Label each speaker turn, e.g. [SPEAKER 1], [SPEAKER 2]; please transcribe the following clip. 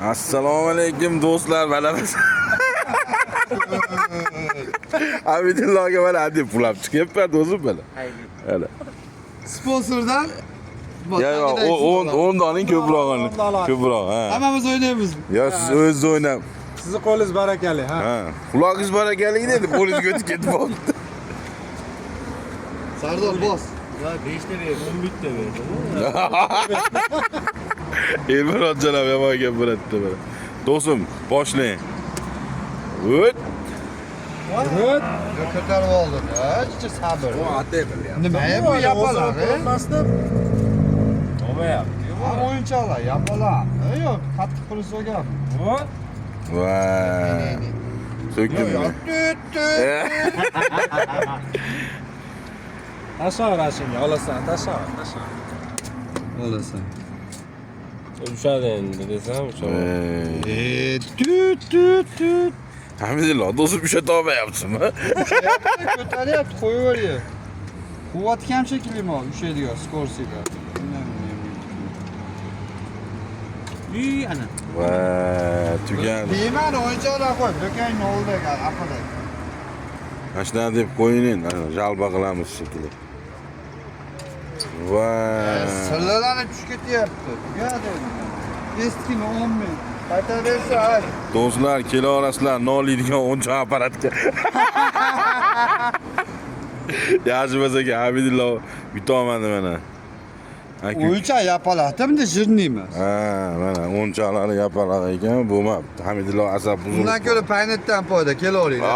[SPEAKER 1] Assalomu alaykum do'stlar, mana biz. Abidullohga mana deb pulab chiqyapman do'stim mana. Mana.
[SPEAKER 2] Sponsordan
[SPEAKER 1] Ya 10 doning ko'prog'ini. Ko'proq, ha.
[SPEAKER 2] hammamiz o'ynaymiz.
[SPEAKER 1] Ya siz o'zingiz o'ynab.
[SPEAKER 3] Sizni qo'lingiz barakali, ha.
[SPEAKER 1] Ha. Quloqingiz barakali dedi, qo'lingizga o'tib ketib qoldi.
[SPEAKER 2] Sardor bos.
[SPEAKER 4] Ya 5 ta ver, 11 ta ver.
[SPEAKER 1] Elmir Hocalar yomon gap bo'ladida mana. Do'stim, boshlang. O't.
[SPEAKER 3] Hut.
[SPEAKER 2] Ko'tarib oldim. Ancha sabr. Nima bu yapalar?
[SPEAKER 4] Olmayapti.
[SPEAKER 2] Ha o'yinchoqlar yapalar. Yo'q, qattiq pul so'gan.
[SPEAKER 4] Hop.
[SPEAKER 1] Vay. So'kdimmi?
[SPEAKER 3] Tasha rashinga olasan, tasha.
[SPEAKER 2] Olasan.
[SPEAKER 4] Ushadi endi desam, ushadi.
[SPEAKER 2] Tut.
[SPEAKER 1] Hamdulillah, do'stim ushlata olmayapsizmi?
[SPEAKER 2] Ko'taryapti, qo'yaver. Quvvati kam shekilli mo, ushlaydigan skorsiga. Ana.
[SPEAKER 1] Vay, tugan.
[SPEAKER 2] Deyman o'yinchoqlar qo'y, do'konning oldidagi apada.
[SPEAKER 1] Ashna deb qo'ying, jalba qilamiz shekilli. Vay.
[SPEAKER 2] Sirlarni tushib ketyapti. Tugadi. Eskimi 10 ming. Qaytaversa, ay.
[SPEAKER 1] Do'stlar, kela olasizlar, noliydigan 10 cha apparatga. Yaxshi bo'lsa-ki, Abidulloh bitolmadi mana.
[SPEAKER 2] O'yinchoq yapalatda jirni emas.
[SPEAKER 1] Ha, mana 10 chalari yapaloq ekan, bo'lmabdi. Hamidulloh asab buzilib.
[SPEAKER 2] Bundan ko'ra paynetdan foyda, kelaveringlar.